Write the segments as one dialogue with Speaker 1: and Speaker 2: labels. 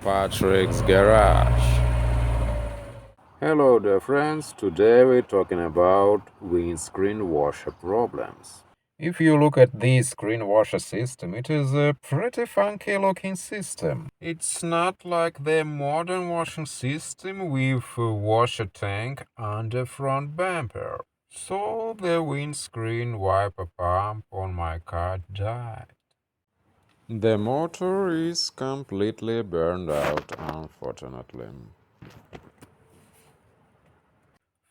Speaker 1: Patrick's Garage. Hello there friends, today we're talking about windscreen washer problems. If you look at this screen washer system, it is a pretty funky looking system. It's not like the modern washing system with a washer tank and a front bumper. So the windscreen wiper pump on my car died. The motor is completely burned out, unfortunately.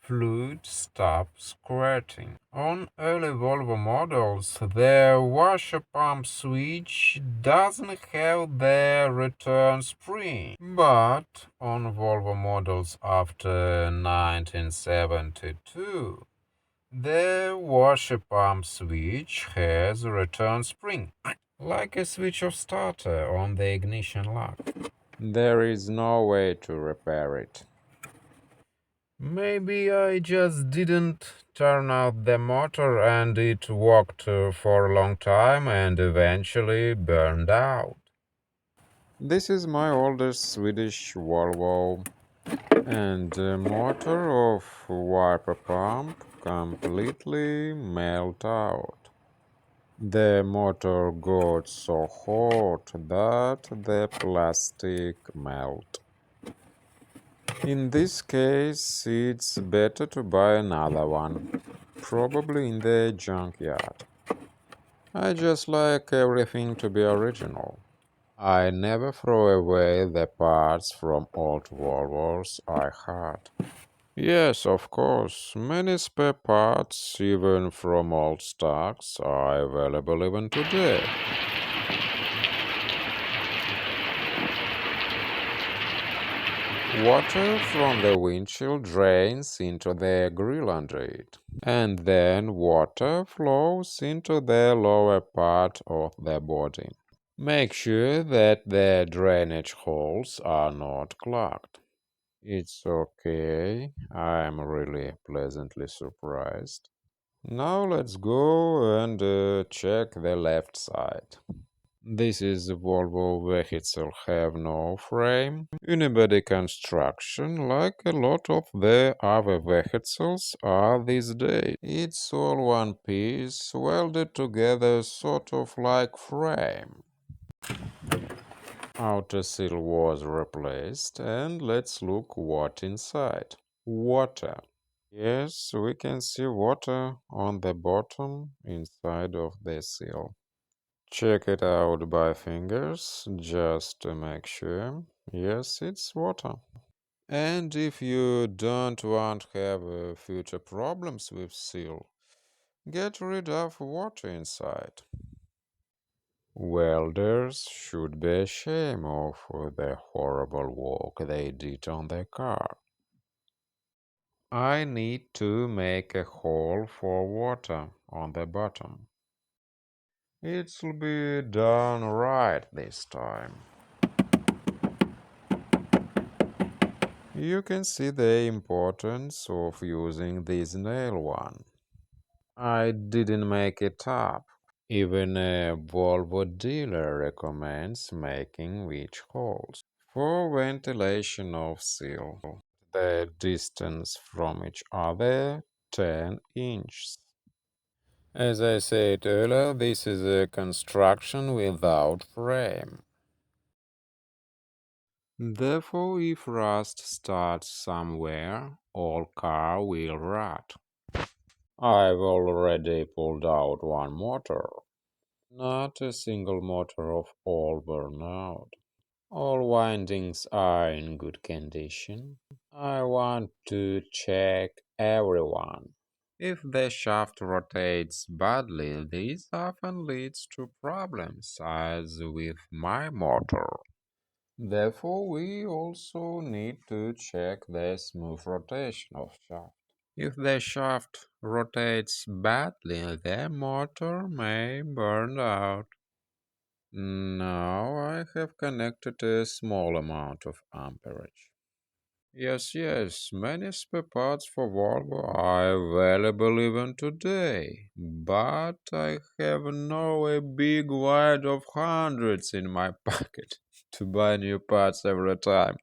Speaker 1: Fluid stops squirting. On early Volvo models, the washer pump switch doesn't have the return spring, but on Volvo models after 1972, the washer pump switch has a return spring, like a switch of starter on the ignition lock. There is no way to repair it. Maybe I just didn't turn out the motor and it worked for a long time and eventually burned out. This is my oldest Swedish Volvo, and the motor of wiper pump completely melt out. The motor got so hot that the plastic melt. In this case, it's better to buy another one, probably in the junkyard. I just like everything to be original. I never throw away the parts from old Volvos I had. Yes, of course, many spare parts, even from old stocks, are available even today. Water from the windshield drains into the grill under it, and then water flows into the lower part of the body. Make sure that the drainage holes are not clogged. It's okay, I'm really pleasantly surprised. Now let's go and check the left side. This is Volvo vehicle have no frame, unibody construction like a lot of the other vehicles are these days. It's all one piece welded together sort of like frame. Outer seal was replaced and let's look what inside. Water. Yes, we can see water on the bottom inside of the seal. Check it out by fingers just to make sure. Yes, it's water. And if you don't want to have future problems with seal, get rid of water inside. Welders should be ashamed of the horrible work they did on their car. I need to make a hole for water on the bottom. It'll be done right this time. You can see the importance of using this nail one. I didn't make it up. Even a Volvo dealer recommends making wedge holes for ventilation of seal. The distance from each other 10 inches. As I said earlier, this is a construction without frame. Therefore, if rust starts somewhere, all car will rot. I've already pulled out one motor. Not a single motor of all burned out. All windings are in good condition. I want to check everyone. If the shaft rotates badly, this often leads to problems, as with my motor. Therefore, we also need to check the smooth rotation of shaft. If the shaft rotates badly, the motor may burn out. Now I have connected a small amount of amperage. Yes, many spare parts for Volvo are available even today, but I have now a big wad of hundreds in my pocket to buy new parts every time.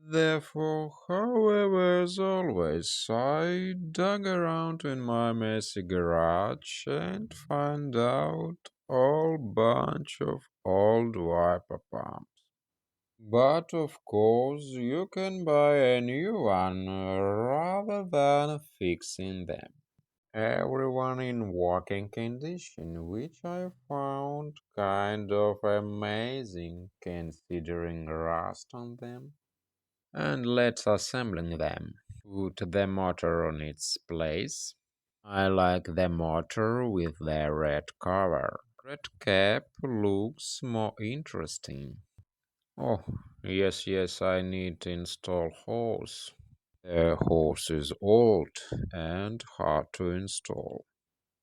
Speaker 1: Therefore, however, as always, I dug around in my messy garage and found out all bunch of old wiper pumps. But of course, you can buy a new one rather than fixing them. Everyone in working condition, which I found kind of amazing considering rust on them. And let's assembling them. Put the motor on its place. I like the motor with the red cover. Red cap looks more interesting. Oh, yes, I need to install hose. The hose is old and hard to install.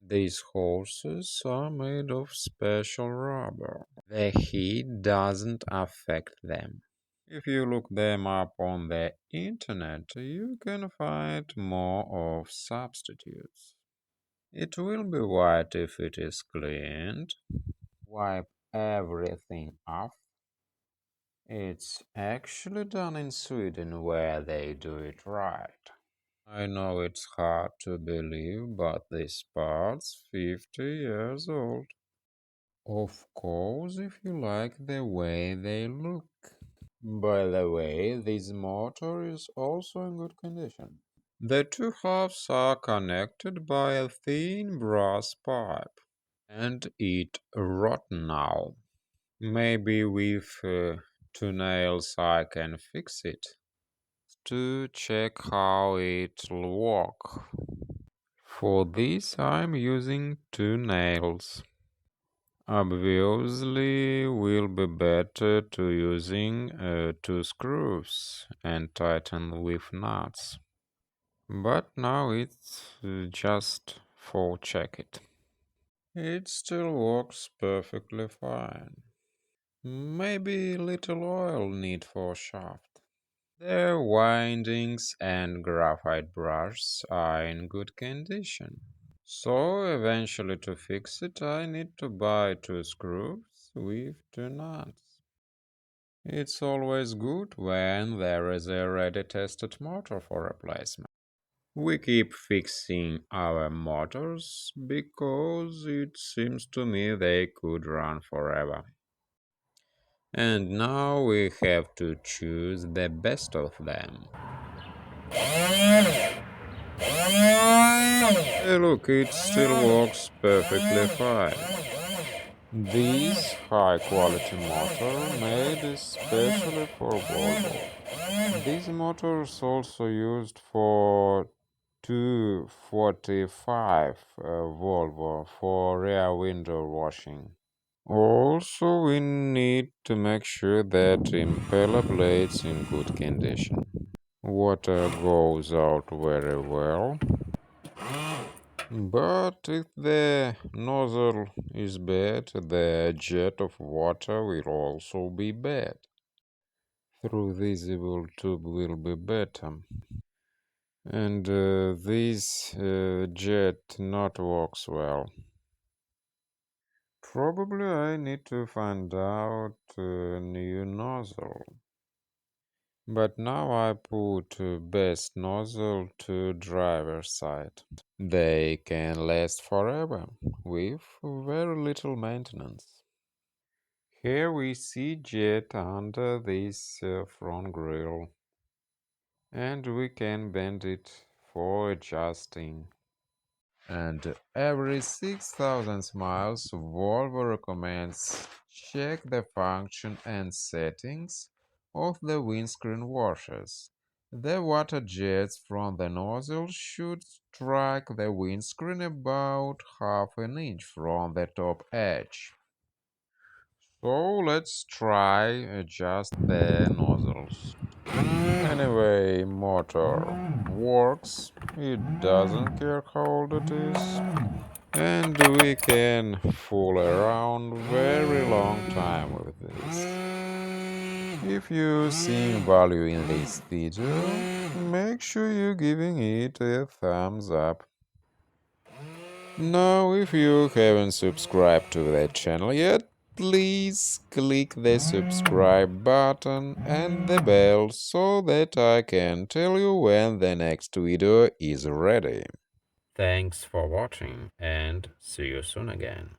Speaker 1: These hoses are made of special rubber. The heat doesn't affect them. If you look them up on the internet, you can find more of substitutes. It will be white if it is cleaned. Wipe everything off. It's actually done in Sweden where they do it right. I know it's hard to believe, but this part's 50 years old. Of course, if you like the way they look. By the way, this motor is also in good condition. The two halves are connected by a thin brass pipe, and it rotten now. Maybe with two nails I can fix it. To check how it'll work. For this I'm using two nails. Obviously, will be better to using two screws and tighten with nuts. But now it's just for check it. It still works perfectly fine. Maybe little oil need for shaft. The windings and graphite brushes are in good condition. So eventually to fix it I need to buy two screws with two nuts. It's always good when there is a ready tested motor for replacement. We keep fixing our motors because it seems to me they could run forever. And now we have to choose the best of them. Hey, look, it still works perfectly fine. This high quality motor made especially for Volvo. This motor is also used for 245 Volvo for rear window washing. Also, we need to make sure that impeller blades in good condition. Water goes out very well, but if the nozzle is bad, the jet of water will also be bad. Through visible tube will be better. And this jet not works well. Probably I need to find out a new nozzle. But now I put best nozzle to driver side. They can last forever with very little maintenance. Here we see jet under this front grille, and we can bend it for adjusting. And every 6,000 miles, Volvo recommends check the function and settings of the windscreen washers. The water jets from the nozzle should strike the windscreen about half an inch from the top edge. So let's try adjust the nozzles. Anyway, motor works. It doesn't care how old it is. And we can fool around very long time with this. If you seeing value in this video, make sure you're giving it a thumbs up. Now, if you haven't subscribed to the channel yet, Please click the subscribe button and the bell so that I can tell you when the next video is ready. Thanks for watching and see you soon again.